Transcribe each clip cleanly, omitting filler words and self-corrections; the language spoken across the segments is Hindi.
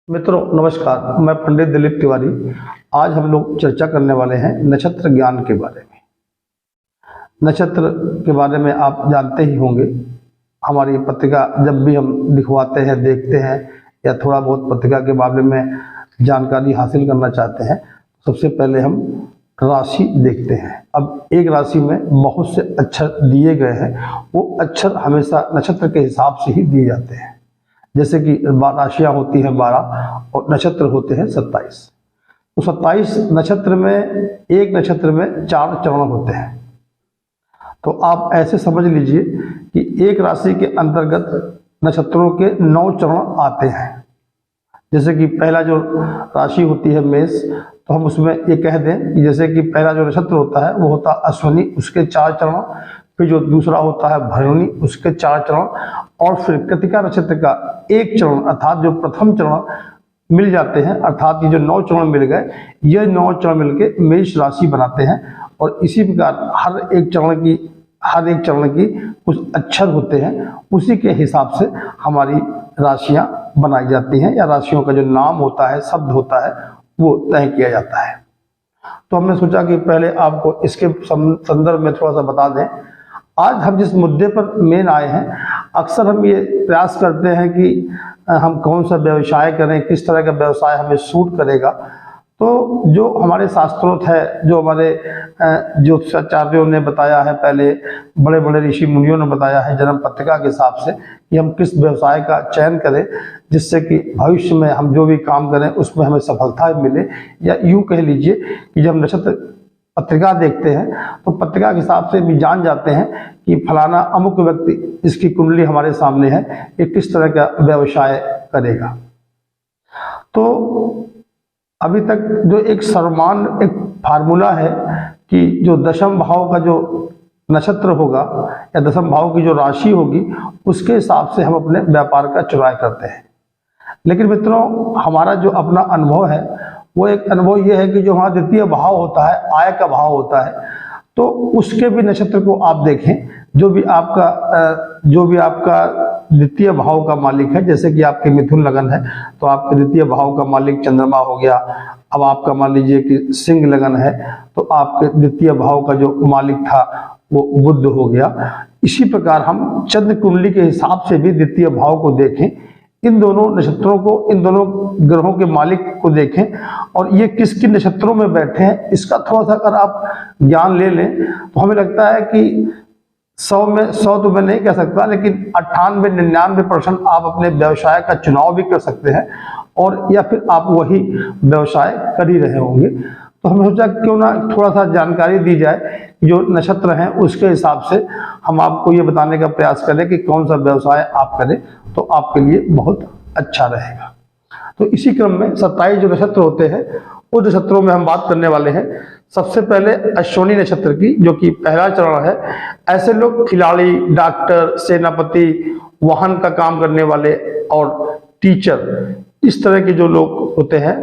मित्रों नमस्कार, मैं पंडित दिलीप तिवारी। आज हम लोग चर्चा करने वाले हैं नक्षत्र ज्ञान के बारे में। नक्षत्र के बारे में आप जानते ही होंगे। हमारी पत्रिका जब भी हम दिखवाते हैं, देखते हैं या थोड़ा बहुत पत्रिका के बारे में जानकारी हासिल करना चाहते हैं, सबसे पहले हम राशि देखते हैं। अब एक राशि में बहुत से अक्षर दिए गए हैं, वो अक्षर हमेशा नक्षत्र के हिसाब से ही दिए जाते हैं। जैसे कि राशियां होती हैं 12 और नक्षत्र होते हैं 27। तो 27 नक्षत्र में, एक नक्षत्र में 4 चरण होते हैं। तो आप ऐसे समझ लीजिए कि एक राशि के अंतर्गत नक्षत्रों के 9 चरण आते हैं। जैसे कि पहला जो राशि होती है मेष, तो हम उसमें ये कह दें कि जैसे कि पहला जो नक्षत्र होता है वो होता है अश्विनी, उसके 4 चरण। फिर जो दूसरा होता है भरणी, उसके 4 चरण। और फिर कृतिका नक्षत्र का 1 चरण, अर्थात जो प्रथम चरण मिल जाते हैं, अर्थात ये जो 9 चरण मिल गए, ये 9 चरण मिलके मेष राशि बनाते हैं। और इसी प्रकार हर एक चरण की कुछ अक्षर होते हैं, उसी के हिसाब से हमारी राशियां बनाई जाती हैं, या राशियों का जो नाम होता है, शब्द होता है, वो तय किया जाता है। तो हमने सोचा कि पहले आपको इसके संदर्भ में थोड़ा सा बता दें। आज हम जिस मुद्दे पर मेन आए हैं, अक्सर हम ये प्रयास करते हैं कि हम कौन सा व्यवसाय करें, किस तरह का व्यवसाय हमें सूट करेगा। तो जो हमारे शास्त्रों है, जो हमारे ज्योतिषाचार्यों ने बताया है, पहले बड़े बड़े ऋषि मुनियों ने बताया है जन्म पत्रिका के हिसाब से कि हम किस व्यवसाय का चयन करें, जिससे कि भविष्य में हम जो भी काम करें उसमें हमें सफलता मिले। या यूँ कह लीजिए कि जब नक्षत्र पत्रिका देखते हैं तो पत्रिका के हिसाब से भी जान जाते हैं कि फलाना अमुक व्यक्ति, इसकी कुंडली हमारे सामने है, ये किस तरह का व्यवसाय करेगा। तो अभी तक जो एक सर्वमान्य एक फार्मूला है कि जो दशम भाव का जो नक्षत्र होगा या दशम भाव की जो राशि होगी, उसके हिसाब से हम अपने व्यापार का चुनाव करते हैं। लेकिन मित्रों, हमारा जो अपना अनुभव है वो एक अनुभव ये है कि जो हमारा द्वितीय भाव होता है, आय का भाव होता है, तो उसके भी नक्षत्र को आप देखें। जो भी आपका द्वितीय भाव का मालिक है, जैसे कि आपके मिथुन लगन है तो आपके द्वितीय भाव का मालिक चंद्रमा हो गया। अब आपका मान लीजिए कि सिंह लगन है तो आपके द्वितीय भाव का जो मालिक था वो बुध हो गया। इसी प्रकार हम चंद्र कुंडली के हिसाब से भी द्वितीय भाव को देखें, इन दोनों नक्षत्रों को, इन दोनों ग्रहों के मालिक को देखें और ये किस किन नक्षत्रों में बैठे हैं, इसका थोड़ा सा अगर आप ज्ञान ले लें तो हमें लगता है कि 100 में 100 तो मैं नहीं कह सकता, लेकिन 98-99% आप अपने व्यवसाय का चुनाव भी कर सकते हैं, और या फिर आप वही व्यवसाय कर ही रहे होंगे। तो हमें सोचा क्यों ना थोड़ा सा जानकारी दी जाए, जो नक्षत्र हैं उसके हिसाब से हम आपको ये बताने का प्रयास करें कि कौन सा व्यवसाय आप करें तो आपके लिए बहुत अच्छा रहेगा। तो इसी क्रम में 27 जो नक्षत्र होते हैं, उन नक्षत्रों में हम बात करने वाले हैं। सबसे पहले अश्विनी नक्षत्र की, जो कि पहला चरण है। ऐसे लोग खिलाड़ी, डॉक्टर, सेनापति, वाहन का काम करने वाले और टीचर, इस तरह के जो लोग होते हैं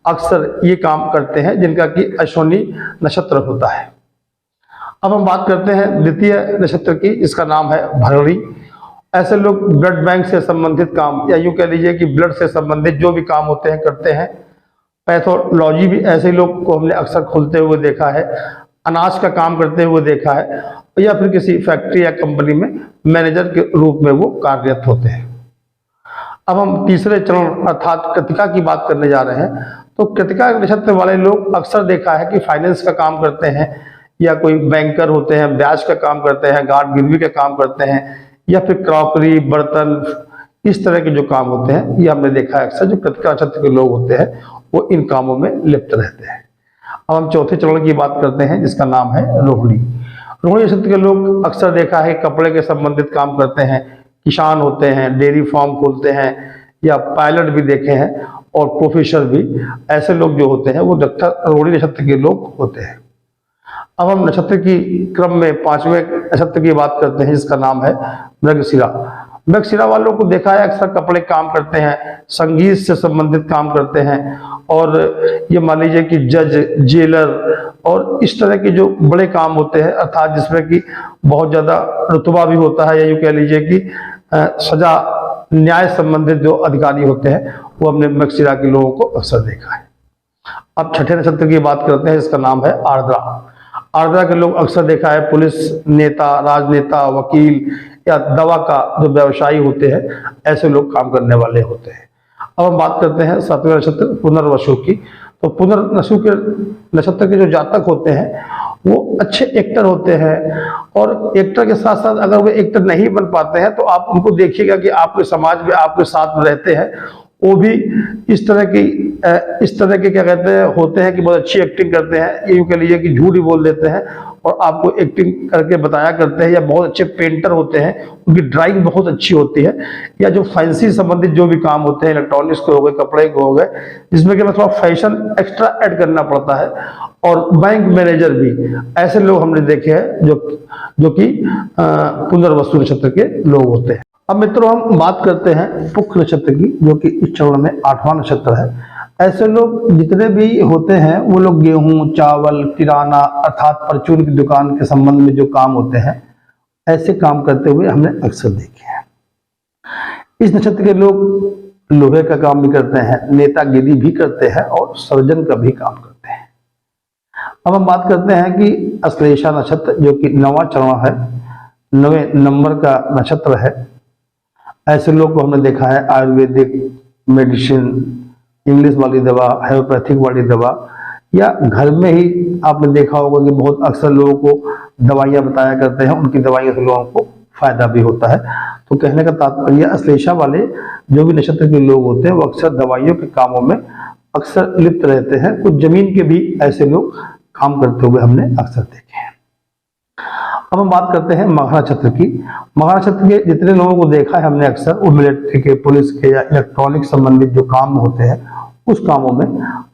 अक्सर ये काम करते हैं जिनका कि अश्विनी नक्षत्र होता है। अब हम बात करते हैं द्वितीय नक्षत्र की, इसका नाम है भरणी। ऐसे लोग ब्लड बैंक से संबंधित काम, या यूं कह लीजिए कि ब्लड से संबंधित जो भी काम होते हैं करते हैं। पैथोलॉजी भी ऐसे लोग को हमने अक्सर खुलते हुए देखा है, अनाज का काम करते हुए देखा है, या फिर किसी फैक्ट्री या कंपनी में मैनेजर के रूप में वो कार्यरत होते हैं। अब हम तीसरे चरण अर्थात कृतिका की बात करने जा रहे हैं। तो कृतिका नक्षत्र वाले लोग अक्सर देखा है कि फाइनेंस का काम करते हैं, या कोई बैंकर होते हैं, ब्याज का काम करते हैं, गार्ड गिरवी का काम करते हैं, या फिर क्रॉकरी, बर्तन, इस तरह के जो काम होते हैं, ये हमने देखा है अक्सर जो कृतिका नक्षत्र के लोग होते हैं वो इन कामों में लिप्त रहते हैं। अब हम चौथे चरण की बात करते हैं, जिसका नाम है रोहिणी। रोहिणी नक्षत्र के लोग अक्सर देखा है कपड़े के संबंधित काम करते हैं, किसान होते हैं, डेयरी फार्म खोलते हैं, या पायलट भी देखे हैं, और प्रोफेसर भी। ऐसे लोग जो होते हैं वो रोहिणी नक्षत्र के लोग होते हैं। अब हम नक्षत्र की क्रम में 5वें नक्षत्र की बात करते हैं, जिसका नाम है मृगशिरा। मृगशिरा वालों को देखा है अक्सर कपड़े काम करते हैं, संगीत से संबंधित काम करते हैं, और ये मान लीजिए कि जज, जेलर और इस तरह के जो बड़े काम होते हैं, अर्थात जिसमें कि बहुत ज़्यादा रुतबा भी होता है, या यूँ कह लीजिए कि सजा न्याय संबंधित जो अधिकारी होते हैं वो हमने मृगशिरा के लोगों को अक्सर देखा है। अब छठे नक्षत्र की बात करते हैं, इसका नाम है आर्द्रा। आर्द्रा के लोग अक्सर देखा है पुलिस नेता, राजनेता, वकील या दवा का जो व्यवसायी होते हैं, ऐसे लोग काम करने वाले होते हैं। अब हम बात करते हैं सातवें नक्षत्र पुनर्वसु की। तो पुनर्वसु के नक्षत्र के जो जातक होते हैं वो अच्छे एक्टर होते हैं, और एक्टर के साथ साथ अगर वो एक्टर नहीं बन पाते हैं तो आप उनको देखिएगा कि आपके समाज में आपके साथ में रहते हैं, वो भी इस तरह के क्या कहते हैं होते हैं कि बहुत अच्छी एक्टिंग करते हैं। यूं कह लीजिए कि झूठ ही बोल देते हैं और आपको एक्टिंग करके बताया करते हैं, या बहुत अच्छे पेंटर होते हैं, उनकी ड्राइंग बहुत अच्छी होती है, या जो फैंसी संबंधित जो भी काम होते हैं, इलेक्ट्रॉनिक्स के हो गए, कपड़े के हो गए, जिसमें कि थोड़ा फैशन एक्स्ट्रा ऐड करना पड़ता है, और बैंक मैनेजर भी, ऐसे लोग हमने देखे हैं जो कि पुनर्वसु नक्षत्र के लोग होते हैं। अब मित्रों हम बात करते हैं पुष्य नक्षत्र की, जो कि इस चरण में 8वां नक्षत्र है। ऐसे लोग जितने भी होते हैं वो लोग गेहूं, चावल, किराना अर्थात परचून की दुकान के संबंध में जो काम होते हैं, ऐसे काम करते हुए हमने अक्सर देखे हैं। इस नक्षत्र के लोग लोहे का काम भी करते हैं, नेतागिरी भी करते हैं और सर्जन का भी काम करते हैं। अब हम बात करते हैं कि अश्लेषा नक्षत्र, जो कि 9वां चरण है, 9वें नंबर का नक्षत्र है। ऐसे लोग को हमने देखा है आयुर्वेदिक मेडिसिन, इंग्लिश वाली दवा, होम्योपैथिक वाली दवा, या घर में ही आपने देखा होगा कि बहुत अक्सर लोगों को दवाइयाँ बताया करते हैं, उनकी दवाइयों से लोगों को फायदा भी होता है। तो कहने का तात्पर्य अश्लेषा वाले जो भी नक्षत्र के लोग होते हैं वो अक्सर दवाइयों के कामों में अक्सर लिप्त रहते हैं। कुछ जमीन के भी ऐसे लोग काम करते हुए हमने अक्सर देखे हैं। अब हम बात करते हैं मघा नक्षत्र की। मघा नक्षत्र के जितने लोगों को देखा है हमने अक्सर, वो मिलिट्री के, पुलिस के या इलेक्ट्रॉनिक संबंधित जो काम होते हैं उस कामों में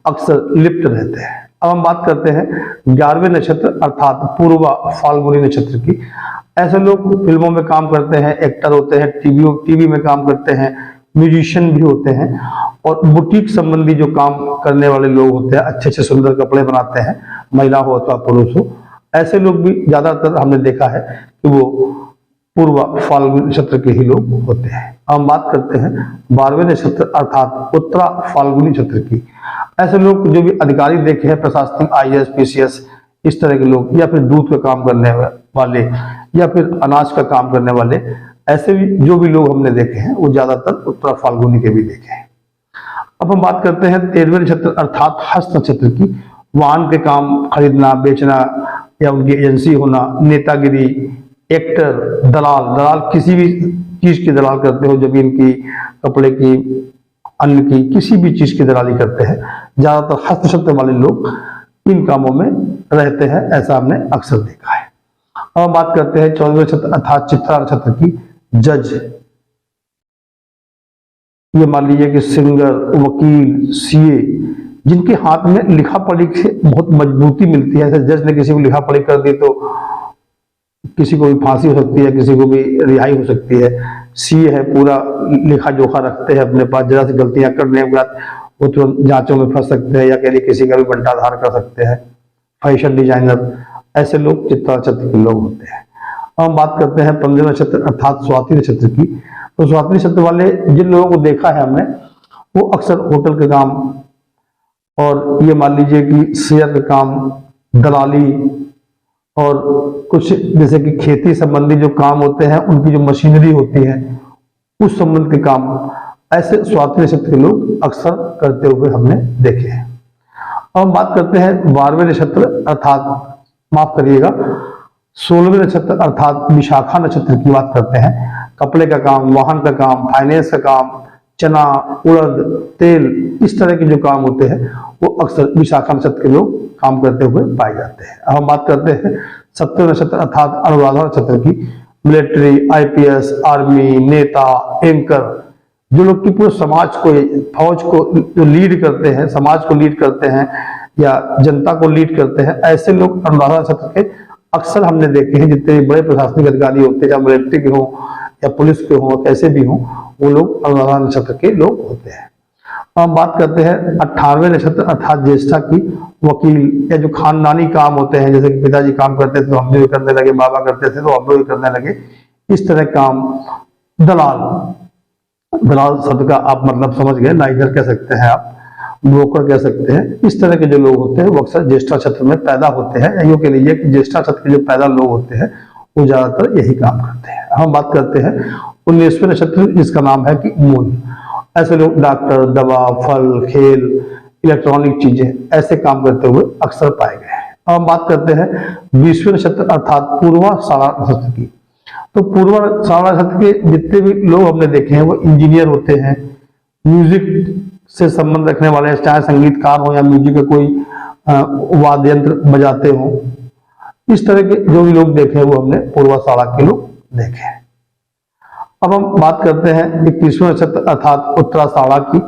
अक्सर लिप्त रहते हैं। अब हम बात करते हैं 11वें नक्षत्र अर्थात पूर्वा फाल्गुनी नक्षत्र की। ऐसे लोग फिल्मों में काम करते हैं, एक्टर होते हैं, टीवी में काम करते हैं, म्यूजिशियन भी होते हैं, और बुटीक संबंधी जो काम करने वाले लोग होते हैं, अच्छे अच्छे सुंदर कपड़े बनाते हैं, महिला हो अथवा पुरुष हो, ऐसे लोग भी ज्यादातर हमने देखा है कि वो पूर्व फाल्गुनी नक्षत्र के ही लोग होते हैं। हम बात करते हैं 12वें नक्षत्र अर्थात उत्तरा फाल्गुनी नक्षत्र की। ऐसे लोग जो भी अधिकारी देखे हैं, प्रशासनिक, IAS, PCS, इस तरह के लोग, या फिर दूध का काम करने वाले, या फिर अनाज का काम करने वाले, ऐसे भी जो भी लोग हमने देखे हैं वो ज्यादातर उत्तरा फाल्गुनी के भी देखे हैं। अब हम बात करते हैं 13वें नक्षत्र अर्थात हस्त नक्षत्र की। वाहन के काम खरीदना, बेचना, या उनकी एजेंसी होना, नेतागिरी, एक्टर, दलाल किसी भी चीज की दलाल करते हो, जमीन की, कपड़े की, अन्न की, किसी भी चीज की दलाली करते हैं। ज्यादातर हस्त नक्षत्र वाले लोग इन कामों में रहते हैं, ऐसा हमने अक्सर देखा है। अब हम बात करते हैं 14वें नक्षत्र अर्थात चित्रा नक्षत्र की। जज, ये मान लीजिए कि सिंगर, वकील, CA, जिनके हाथ में लिखा पढ़ी से बहुत मजबूती मिलती है। जैसे जज ने किसी को लिखा पढ़ी कर दी तो किसी को भी फांसी हो सकती है, किसी को भी रिहाई हो सकती है। CA है, पूरा लिखा जोखा रखते हैं अपने पास, जरा सी गलतियां करने के बाद वो तुरंत जांचों में फंस सकते हैं, या कह किसी का भी बंटाधार कर सकते हैं। फैशन डिजाइनर, ऐसे लोग चित्रा नक्षत्र के लोग होते हैं। अब हम बात करते हैं 15वें नक्षत्र अर्थात स्वाति नक्षत्र की। तो स्वाति नक्षत्र वाले जिन लोगों को देखा है हमने, वो अक्सर होटल के काम, और ये मान लीजिए कि शेयर का काम, दलाली, और कुछ जैसे कि खेती संबंधी जो काम होते हैं, उनकी जो मशीनरी होती है उस संबंध के काम, ऐसे स्वाति नक्षत्र के लोग अक्सर करते हुए हमने देखे हैं। अब हम बात करते हैं 12वें नक्षत्र अर्थात माफ करिएगा 16वें नक्षत्र अर्थात विशाखा नक्षत्र की बात करते हैं। कपड़े का काम, वाहन का काम, फाइनेंस का काम, चना, उड़द, तेल, इस तरह के जो काम होते हैं वो अक्सर विशाखा नक्षत्र के लोग काम करते हुए पाए जाते हैं। अब हम बात करते हैं 17वें नक्षत्र अर्थात अनुराधा नक्षत्र की। मिलिट्री, IPS, आर्मी, नेता, एंकर, जो लोग की पूरे समाज को, फौज को जो लीड करते हैं, समाज को लीड करते हैं या जनता को लीड करते हैं, ऐसे लोग अनुराधा नक्षत्र के अक्सर हमने देखे हैं। जितने बड़े प्रशासनिक अधिकारी होते हैं, चाहे मिलिट्री के हों या पुलिस के हों, कैसे भी हों, वो लोग अनुराधा नक्षत्र के लोग होते हैं। हम बात करते हैं 18वें नक्षत्र अर्थात ज्येष्ठा की। वकील या जो खानदानी काम होते हैं, जैसे कि पिताजी काम करते थे तो हम भी करने लगे, बाबा करते थे तो हम भी करने लगे, इस तरह काम, दलाल, दलाल शब्द का आप मतलब समझ गए, नाइजर कह सकते हैं आप, ब्रोकर कह सकते हैं। इस तरह के जो लोग होते हैं वो अक्सर ज्येष्ठा नक्षत्र में पैदा होते हैं। यूं कह लीजिए कि ज्येष्ठा नक्षत्र के जो पैदा लोग होते हैं वो ज्यादातर यही काम करते हैं। हम बात करते हैं 19वें नक्षत्र जिसका नाम है कि मूल। ऐसे लोग डॉक्टर, दवा, फल, खेल, इलेक्ट्रॉनिक चीजें ऐसे काम करते हुए अक्सर पाए गए हैं। अब हम बात करते हैं 20वें नक्षत्र अर्थात पूर्वाषाढ़ा नक्षत्र की। तो पूर्वाषाढ़ा नक्षत्र के जितने भी लोग हमने देखे हैं वो इंजीनियर होते हैं, म्यूजिक से संबंध रखने वाले, चाहे संगीतकार हो या म्यूजिक का कोई वाद्य यंत्र बजाते हो, इस तरह के जो भी लोग देखे हैं वो हमने पूर्वाषाढ़ा के लोग देखे हैं। अब हम बात करते हैं 21वें नक्षत्र अर्थात उत्तराषाढ़ा की।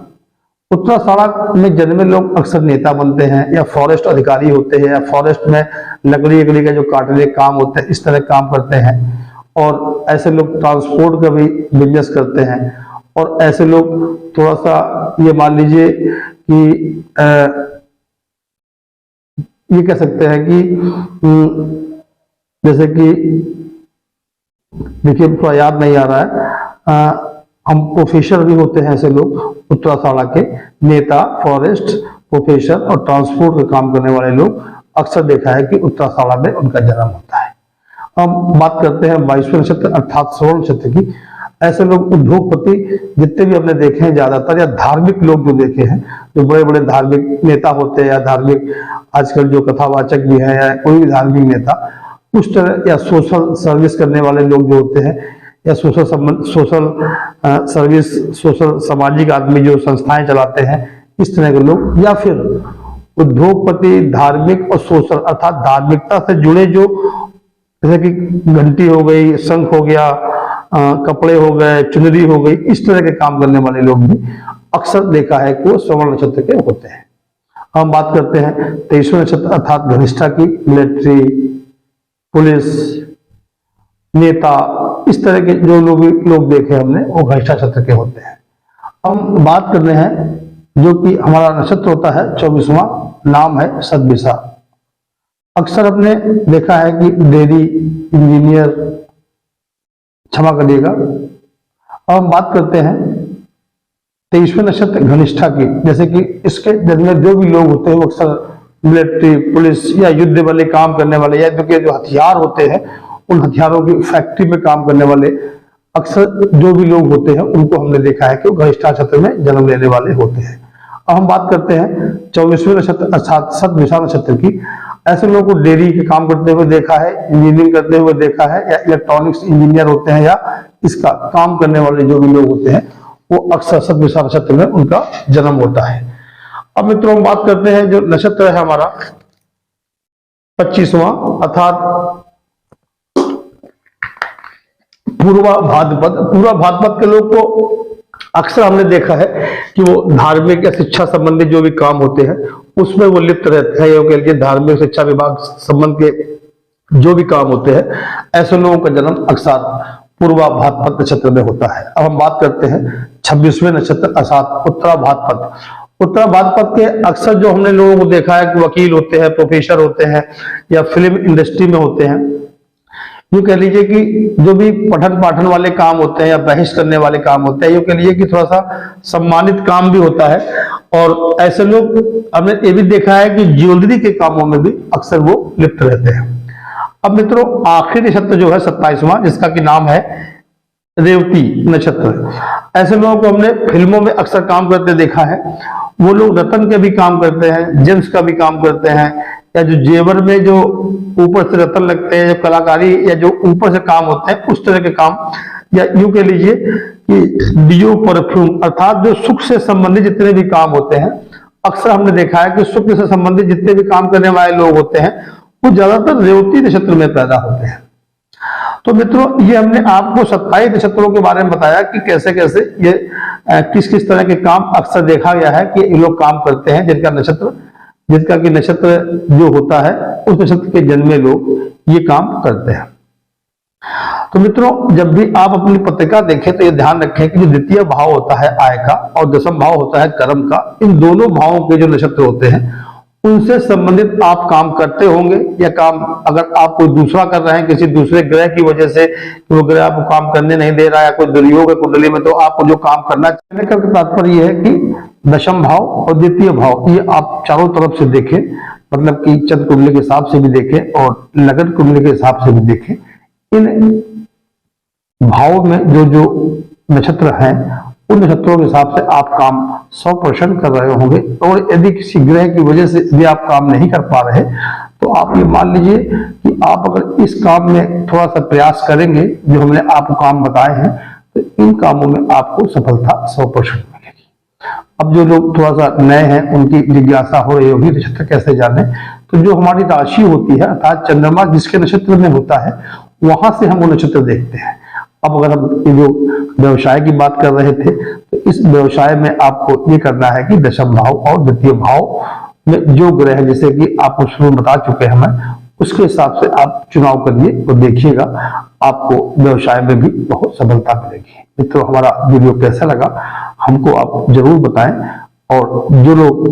उत्तराषाढ़ा में जन्मे लोग अक्सर नेता बनते हैं या फॉरेस्ट अधिकारी होते हैं या फॉरेस्ट में लकड़ी का जो काटने काम होते हैं इस तरह काम करते हैं। और ऐसे लोग ट्रांसपोर्ट का भी बिजनेस करते हैं। और ऐसे लोग थोड़ा सा ये मान लीजिए कि ये कह सकते हैं कि जैसे कि देखिए थोड़ा याद नहीं आ रहा है, हम प्रोफेसर भी होते हैं ऐसे लोग उत्तराषाढ़ा के, नेता, फॉरेस्ट, प्रोफेसर और ट्रांसपोर्ट का काम करने वाले लोग अक्सर देखा है कि उत्तराषाढ़ा में उनका जन्म होता है। हम बात करते हैं 22वें नक्षत्र अर्थात श्रवण नक्षत्र की। ऐसे लोग उद्योगपति जितने भी हमने देखे हैं ज्यादातर, या धार्मिक लोग जो देखे हैं, जो बड़े बड़े धार्मिक नेता होते हैं या धार्मिक आजकल जो कथावाचक भी हैं या कोई भी धार्मिक नेता, उस तरह या सोशल सर्विस करने वाले लोग जो होते हैं या सोशल सर्विस, सोशल सामाजिक आदमी जो संस्थाएं चलाते हैं इस तरह के लोग, या फिर उद्योगपति, धार्मिक और सोशल अर्थात धार्मिकता से जुड़े जो, जैसे कि घंटी हो गई, शंख हो गया, कपड़े हो गए, चुनरी हो गई, इस तरह के काम करने वाले लोग भी अक्सर देखा है कि वो श्रवण नक्षत्र के होते हैं। हम बात करते हैं 23वें नक्षत्र अर्थात धनिष्ठा की। मिलिट्री, पुलिस, नेता, इस तरह के जो लोग देखे हमने वो धनिष्ठा नक्षत्र के होते हैं। हम बात कर रहे हैं जो कि हमारा नक्षत्र होता है 24वां, नाम है सदभिषा। अक्सर हमने देखा है कि डेयरी, इंजीनियर, क्षमा करिएगा। अब हम बात करते हैं 23वें नक्षत्र घनिष्ठा की। जैसे कि इसके जन्म में जो भी लोग होते हैं वो अक्सर मिलिट्री, पुलिस या युद्ध वाले काम करने वाले, या जो हथियार होते हैं उन हथियारों की फैक्ट्री में काम करने वाले अक्सर जो भी लोग होते हैं उनको हमने देखा है कि वो घनिष्ठा नक्षत्र में जन्म लेने वाले होते हैं। अब हम बात करते हैं 24वें नक्षत्र अर्थात सदभिषा नक्षत्र की। ऐसे लोगों को डेयरी के काम करते हुए देखा है, इंजीनियरिंग करते हुए देखा है, या इलेक्ट्रॉनिक्स इंजीनियर होते हैं, या इसका काम करने वाले जो भी लोग होते हैं वो अक्सर सदभिषा नक्षत्र में उनका जन्म होता है। अब मित्रों हम बात करते हैं जो नक्षत्र है हमारा 25वां अर्थात पूर्वा भाद्रपद। पूर्वा भाद्रपद के लोग को अक्सर हमने देखा है कि वो धार्मिक या शिक्षा संबंधी जो भी काम होते हैं उसमें वो लिप्त रहते हैं, या कह धार्मिक शिक्षा विभाग संबंध के जो भी काम होते हैं, ऐसे लोगों का जन्म अक्सर पूर्वा भाद्रपद नक्षत्र में होता है। अब हम बात करते हैं 26वें नक्षत्र अर्थात उत्तरा भाद्रपद। उत्तरा भाद्रपद के अक्सर जो हमने लोगों को देखा है कि वकील होते हैं, प्रोफेसर होते हैं, या फिल्म इंडस्ट्री में होते हैं। यूं कह लीजिए कि जो भी पठन पाठन वाले काम होते हैं या बहस करने वाले काम होते हैं, यूं कह लीजिए कि थोड़ा सा सम्मानित काम भी होता है। और ऐसे लोग हमने ये भी देखा है कि ज्वेलरी के कामों में भी अक्सर वो लिप्त रहते हैं। अब मित्रों आखिरी नक्षत्र जो है 27वां, जिसका कि नाम है रेवती नक्षत्र। ऐसे लोगों को हमने फिल्मों में अक्सर काम करते देखा है। वो लोग रतन के भी काम करते हैं, जेम्स का भी काम करते हैं, या जो जेवर में जो ऊपर से रतन लगते हैं, जो कलाकारी या जो ऊपर से काम होते हैं उस तरह के काम, या यूं कह लीजिए कि डियो परफ्यूम अर्थात जो सुख से संबंधित जितने भी काम होते हैं, अक्सर हमने देखा है कि सुख से संबंधित जितने भी काम करने वाले लोग होते हैं वो ज्यादातर रेवती नक्षत्र में पैदा होते हैं। तो मित्रों ये हमने आपको 27 नक्षत्रों के बारे में बताया कि कैसे कैसे ये किस किस तरह के काम अक्सर देखा गया है कि ये लोग काम करते हैं, जिसका कि नक्षत्र जो होता है उस नक्षत्र के जन्मे लोग ये काम करते हैं। तो मित्रों जब भी आप अपनी पत्रिका देखें तो ये ध्यान रखें कि जो द्वितीय भाव होता है आय का और दशम भाव होता है कर्म का, इन दोनों भावों के जो नक्षत्र होते हैं उनसे संबंधित आप काम करते होंगे, या काम अगर आप कोई दूसरा कर रहे हैं किसी दूसरे ग्रह की वजह से, वो ग्रह आपको काम करने नहीं दे रहा है, कोई दुर्योग है कुंडली में, तो आपको जो काम करना चाहिए। का तात्पर्य यह है कि दशम भाव और द्वितीय भाव ये आप चारों तरफ से देखें, मतलब कि चंद्र कुंडली के हिसाब से भी देखें और लगन कुंडली के हिसाब से भी देखें। इन भाव में जो जो नक्षत्र हैं उन नक्षत्रों के हिसाब से आप काम 100% कर रहे होंगे। और यदि किसी ग्रह की वजह से यदि आप काम नहीं कर पा रहे, तो आप ये मान लीजिए कि आप अगर इस काम में थोड़ा सा प्रयास करेंगे, जो हमने आपको काम बताए हैं, तो इन कामों में आपको सफलता 100% मिलेगी। अब जो लोग थोड़ा सा नए हैं उनकी जिज्ञासा हो रही होगी नक्षत्र कैसे जाने, तो जो हमारी राशि होती है अर्थात चंद्रमा जिसके नक्षत्र में होता है, वहां से हम वो नक्षत्र देखते हैं। अब अगर हम ये जो व्यवसाय की बात कर रहे थे, तो इस व्यवसाय में आपको ये करना है कि दशम भाव और द्वितीय भाव में जो ग्रह, जैसे कि आपको शुरू में बता चुके हैं मैं, उसके हिसाब से आप चुनाव करिए और देखिएगा आपको व्यवसाय में भी बहुत सफलता मिलेगी। मित्रों, हमारा वीडियो कैसा लगा हमको आप जरूर बताएं। और जो लोग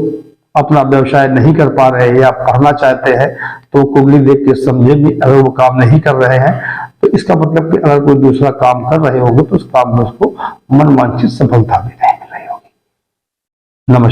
अपना व्यवसाय नहीं कर पा रहे या करना चाहते हैं, तो कुंडली देख के समझे भी अगर वो काम नहीं कर रहे हैं, तो इसका मतलब कि अगर कोई दूसरा काम कर रहे होंगे तो उस काम में उसको मनवांछित सफलता भी नहीं मिल रही होगी। नमस्कार।